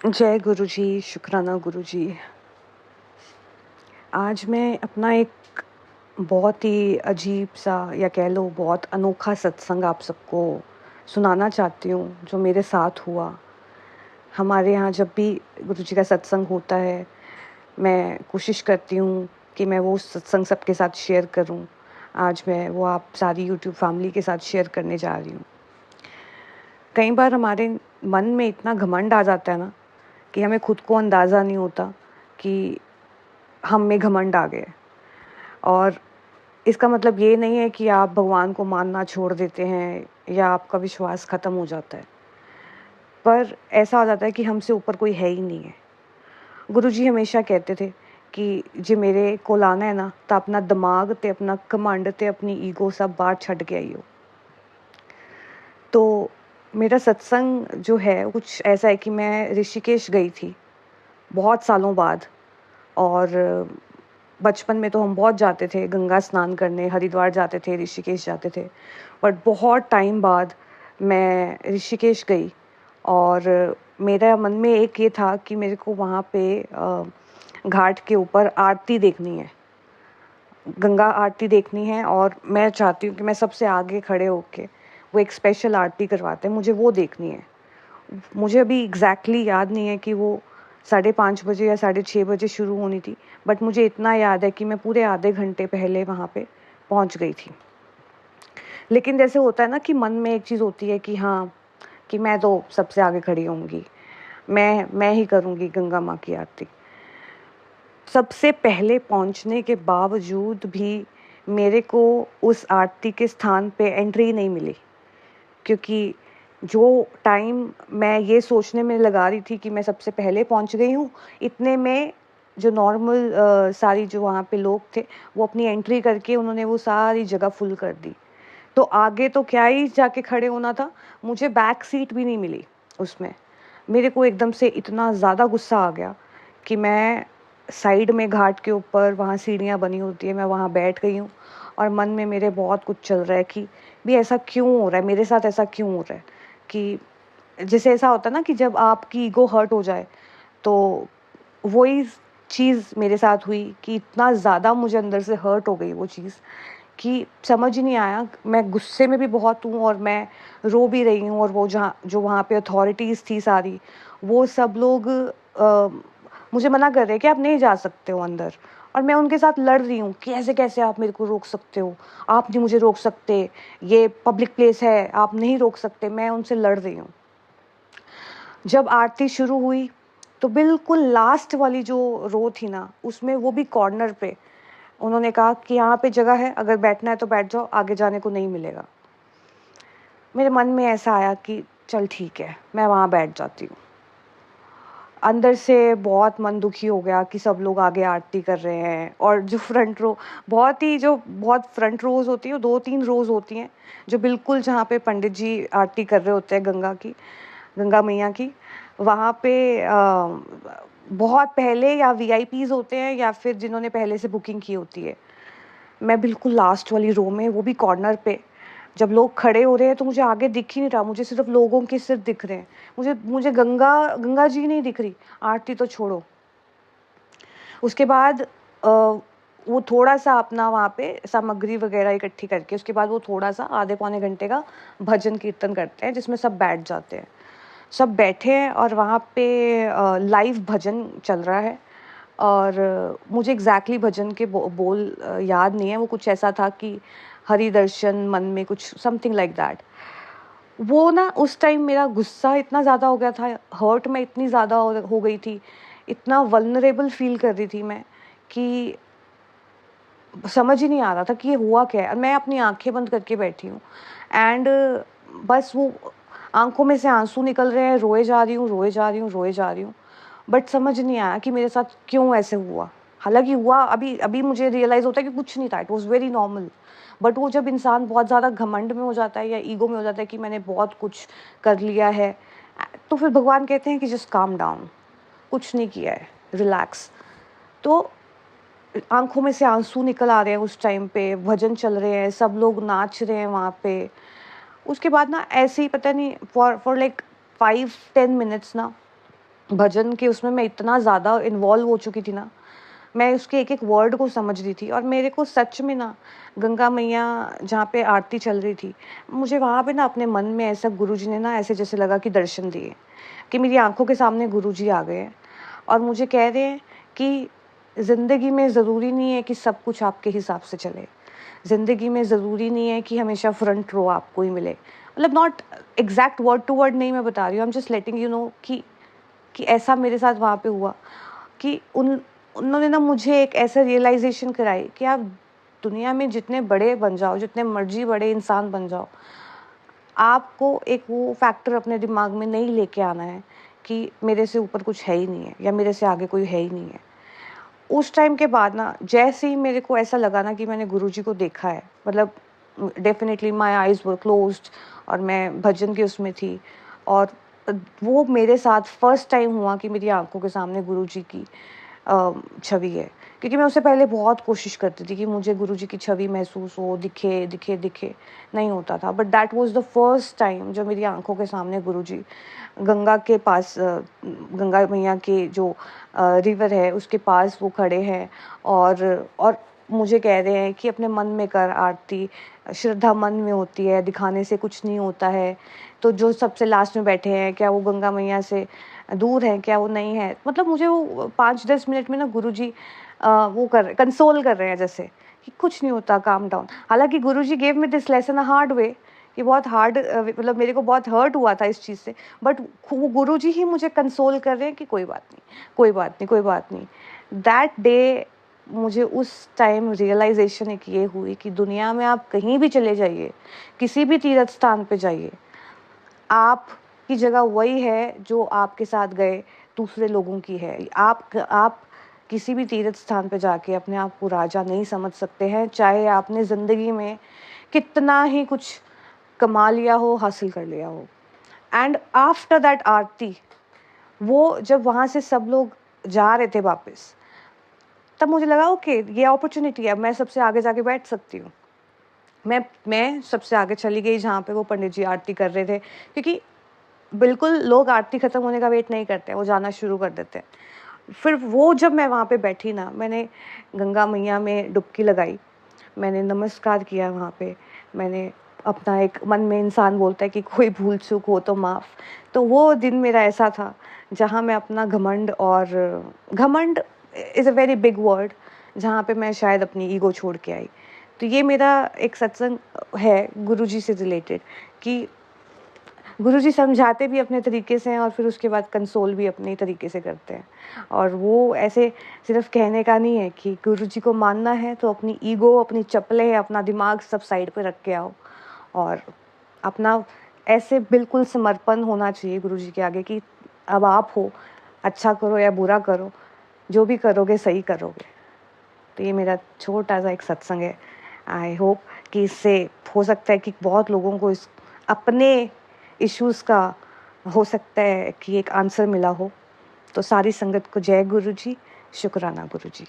जय गुरु जी, शुक्राना गुरु जी। आज मैं अपना एक बहुत ही अजीब-सा या कह लो बहुत अनोखा सत्संग आप सबको सुनाना चाहती हूँ, जो मेरे साथ हुआ। हमारे यहाँ जब भी गुरु जी का सत्संग होता है, मैं कोशिश करती हूँ कि मैं वो सत्संग सबके साथ शेयर करूँ। आज मैं वो आप सारी यूट्यूब फैमिली के साथ शेयर करने जा रही हूँ। कई बार हमारे मन में इतना घमंड आ जाता है ना, कि हमें खुद को अंदाज़ा नहीं होता कि हम में घमंड आ गया। और इसका मतलब ये नहीं है कि आप भगवान को मानना छोड़ देते हैं या आपका विश्वास ख़त्म हो जाता है, पर ऐसा हो जाता है कि हमसे ऊपर कोई है ही नहीं है। गुरुजी हमेशा कहते थे कि जे मेरे कोल आना है ना, तो अपना दिमाग ते अपना घमंड ते अपनी ईगो सब बाहर छड्ड के आइयो। तो मेरा सत्संग जो है कुछ ऐसा है कि मैं ऋषिकेश गई थी बहुत सालों बाद। और बचपन में तो हम बहुत जाते थे गंगा स्नान करने, हरिद्वार जाते थे, ऋषिकेश जाते थे। बट बहुत टाइम बाद मैं ऋषिकेश गई और मेरा मन में एक ये था कि मेरे को वहाँ पे घाट के ऊपर आरती देखनी है, गंगा आरती देखनी है। और मैं चाहती हूँ कि मैं सबसे आगे खड़े होके वो एक स्पेशल आरती करवाते हैं, मुझे वो देखनी है। मुझे अभी एग्जैक्टली याद नहीं है कि वो 5:30 बजे या 6:30 बजे शुरू होनी थी, बट मुझे इतना याद है कि मैं पूरे आधे घंटे पहले वहाँ पे पहुँच गई थी। लेकिन जैसे होता है ना कि मन में एक चीज़ होती है कि हाँ, कि मैं तो सबसे आगे खड़ी होंगी, मैं ही करूँगी गंगा माँ की आरती। सबसे पहले पहुँचने के बावजूद भी मेरे को उस आरती के स्थान पे एंट्री नहीं मिली, क्योंकि जो टाइम मैं ये सोचने में लगा रही थी कि मैं सबसे पहले पहुंच गई हूँ, इतने में जो नॉर्मल सारी जो वहाँ पे लोग थे, वो अपनी एंट्री करके उन्होंने वो सारी जगह फुल कर दी। तो आगे तो क्या ही जाके खड़े होना था, मुझे बैक सीट भी नहीं मिली उसमें। मेरे को एकदम से इतना ज़्यादा गुस्सा आ गया कि मैं साइड में घाट के ऊपर वहाँ सीढ़ियाँ बनी होती है, मैं वहाँ बैठ गई हूँ। और मन में मेरे बहुत कुछ चल रहा है कि भी ऐसा क्यों हो रहा है, मेरे साथ ऐसा क्यों हो रहा है। कि जैसे ऐसा होता है ना कि जब आपकी ईगो हर्ट हो जाए, तो वही चीज़ मेरे साथ हुई कि इतना ज़्यादा मुझे अंदर से हर्ट हो गई वो चीज़ कि समझ ही नहीं आया। मैं गुस्से में भी बहुत हूँ और मैं रो भी रही हूँ। और वो जहाँ जो वहाँ पे अथॉरिटीज़ थी सारी, वो सब लोग मुझे मना कर रहे हैं कि आप नहीं जा सकते हो अंदर। और मैं उनके साथ लड़ रही हूँ कि ऐसे कैसे आप मेरे को रोक सकते हो, आप नहीं मुझे रोक सकते, ये पब्लिक प्लेस है, आप नहीं रोक सकते। मैं उनसे लड़ रही हूँ। जब आरती शुरू हुई तो बिल्कुल लास्ट वाली जो रो थी ना, उसमें वो भी कॉर्नर पे उन्होंने कहा कि यहाँ पे जगह है, अगर बैठना है तो बैठ जाओ, आगे जाने को नहीं मिलेगा। मेरे मन में ऐसा आया कि चल ठीक है, मैं वहाँ बैठ जाती हूँ। अंदर से बहुत मन दुखी हो गया कि सब लोग आगे आरती कर रहे हैं और जो फ्रंट रो, बहुत फ्रंट रोज होती है, 2-3 रोज होती हैं जो बिल्कुल जहाँ पे पंडित जी आरती कर रहे होते हैं गंगा मैया की, वहाँ पे बहुत पहले या वीआईपीज होते हैं या फिर जिन्होंने पहले से बुकिंग की होती है। मैं बिल्कुल लास्ट वाली रो में, वो भी कॉर्नर पे। जब लोग खड़े हो रहे हैं तो मुझे आगे दिख ही नहीं रहा, मुझे सिर्फ लोगों के सिर दिख रहे हैं। मुझे गंगा जी नहीं दिख रही, आरती तो छोड़ो। उसके बाद वो थोड़ा सा अपना वहाँ पे सामग्री वगैरह इकट्ठी करके, उसके बाद वो थोड़ा सा आधे पौने घंटे का भजन कीर्तन करते हैं जिसमें सब बैठ जाते हैं। सब बैठे हैं और वहाँ पे लाइव भजन चल रहा है। और मुझे एग्जैक्टली भजन के बोल याद नहीं है। वो कुछ ऐसा था कि हरि दर्शन मन में, कुछ समथिंग लाइक दैट। वो ना उस टाइम मेरा गुस्सा इतना ज़्यादा हो गया था, हर्ट में इतनी ज़्यादा हो गई थी, इतना वल्नरेबल फील कर रही थी मैं कि समझ ही नहीं आ रहा था कि ये हुआ क्या है। मैं अपनी आंखें बंद करके बैठी हूँ एंड बस वो आंखों में से आंसू निकल रहे हैं, रोए जा रही हूँ, रोए जा रही हूँ, रोए जा रही हूँ। बट समझ नहीं आया कि मेरे साथ क्यों ऐसे हुआ। हालांकि हुआ, अभी अभी मुझे रियलाइज़ होता है कि कुछ नहीं था, it was very normal. But वो जब इंसान बहुत ज़्यादा घमंड में हो जाता है या ईगो में हो जाता है कि मैंने बहुत कुछ कर लिया है, तो फिर भगवान कहते हैं कि जस्ट काम डाउन, कुछ नहीं किया है, रिलैक्स। तो आंखों में से आंसू निकल आ रहे हैं उस टाइम पे, भजन चल रहे हैं, सब लोग नाच रहे हैं वहाँ पे। उसके बाद ना ऐसे ही पता नहीं फॉर लाइक 5-10 मिनट्स ना भजन के उसमें मैं इतना ज़्यादा इन्वॉल्व हो चुकी थी ना, मैं उसके एक-एक वर्ड को समझ रही थी और मेरे को सच में ना गंगा मैया जहाँ पे आरती चल रही थी, मुझे वहाँ पे ना अपने मन में ऐसा गुरुजी ने ना ऐसे जैसे लगा कि दर्शन दिए, कि मेरी आँखों के सामने गुरुजी आ गए हैं और मुझे कह रहे हैं कि ज़िंदगी में ज़रूरी नहीं है कि सब कुछ आपके हिसाब से चले। ज़िंदगी में ज़रूरी नहीं है कि हमेशा फ्रंट रो आपको ही मिले। मतलब not exact word to word नहीं मैं बता रही हूँ, I am just letting you know कि ऐसा मेरे साथ वहाँ पे हुआ कि उन्होंने ना मुझे एक ऐसा रियलाइज़ेशन कराई कि आप दुनिया में जितने बड़े बन जाओ, जितने मर्ज़ी बड़े इंसान बन जाओ, आपको एक वो फैक्टर अपने दिमाग में नहीं लेके आना है कि मेरे से ऊपर कुछ है ही नहीं है या मेरे से आगे कोई है ही नहीं है। उस टाइम के बाद ना जैसे ही मेरे को ऐसा लगा ना कि मैंने गुरुजी को देखा है, मतलब definitely my eyes were closed और मैं भजन के उसमें थी और वो मेरे साथ फर्स्ट टाइम हुआ कि मेरी आंखों के सामने गुरुजी की छवि है। क्योंकि मैं उससे पहले बहुत कोशिश करती थी कि मुझे गुरुजी की छवि महसूस हो, दिखे दिखे दिखे, नहीं होता था। But that was the first time जब मेरी आंखों के सामने गुरुजी गंगा के पास गंगा मैया के जो रिवर है उसके पास वो खड़े हैं और मुझे कह रहे हैं कि अपने मन में कर आरती, श्रद्धा मन में होती है, दिखाने से कुछ नहीं होता है। तो जो सबसे लास्ट में बैठे हैं, क्या वो गंगा मैया से दूर हैं, क्या वो नहीं है? मतलब मुझे वो 5-10 मिनट में ना गुरुजी वो कंसोल कर रहे हैं जैसे कि कुछ नहीं होता, काम डाउन। हालाँकि Guruji gave me this lesson a hard way, कि बहुत हार्ड मतलब मेरे को बहुत हर्ट हुआ था इस चीज़ से, बट वो गुरुजी ही मुझे कंसोल कर रहे हैं कि कोई बात नहीं, कोई बात नहीं, कोई बात नहीं। दैट डे मुझे उस टाइम रियलाइज़ेशन एक ये हुई कि दुनिया में आप कहीं भी चले जाइए, किसी भी तीर्थ स्थान पे जाइए, आपकी जगह वही है जो आपके साथ गए दूसरे लोगों की है। आप किसी भी तीर्थ स्थान पे जाके अपने आप को राजा नहीं समझ सकते हैं, चाहे आपने ज़िंदगी में कितना ही कुछ कमा लिया हो, हासिल कर लिया हो। एंड आफ्टर दैट आरती, वो जब वहाँ से सब लोग जा रहे थे वापस, तब मुझे लगा ओके ये अपॉर्चुनिटी है, अब मैं सबसे आगे जाके बैठ सकती हूँ। मैं सबसे आगे चली गई जहाँ पे वो पंडित जी आरती कर रहे थे, क्योंकि बिल्कुल लोग आरती ख़त्म होने का वेट नहीं करते हैं, वो जाना शुरू कर देते हैं। फिर वो जब मैं वहाँ पे बैठी ना, मैंने गंगा मैया में डुबकी लगाई, मैंने नमस्कार किया वहाँ पे, मैंने अपना एक मन में इंसान बोलता है कि कोई भूल चूक हो तो माफ़। तो वो दिन मेरा ऐसा था जहाँ मैं अपना घमंड is a very big word, जहाँ पे मैं शायद अपनी ईगो छोड़ के आई। तो ये मेरा एक सत्संग है गुरुजी से रिलेटेड कि गुरुजी समझाते भी अपने तरीके से हैं और फिर उसके बाद कंसोल भी अपने तरीके से करते हैं। और वो ऐसे सिर्फ कहने का नहीं है कि गुरुजी को मानना है तो अपनी ईगो, अपनी चप्पलें, अपना दिमाग सब साइड पे रख के आओ और अपना ऐसे बिल्कुल समर्पण होना चाहिए गुरुजी के आगे कि अब आप हो, अच्छा करो या बुरा करो, जो भी करोगे सही करोगे। तो ये मेरा छोटा-सा एक सत्संग है। आई होप कि इससे हो सकता है कि बहुत लोगों को इस अपने इश्यूज़ का हो सकता है कि एक आंसर मिला हो। तो सारी संगत को जय गुरुजी, शुक्राना गुरुजी।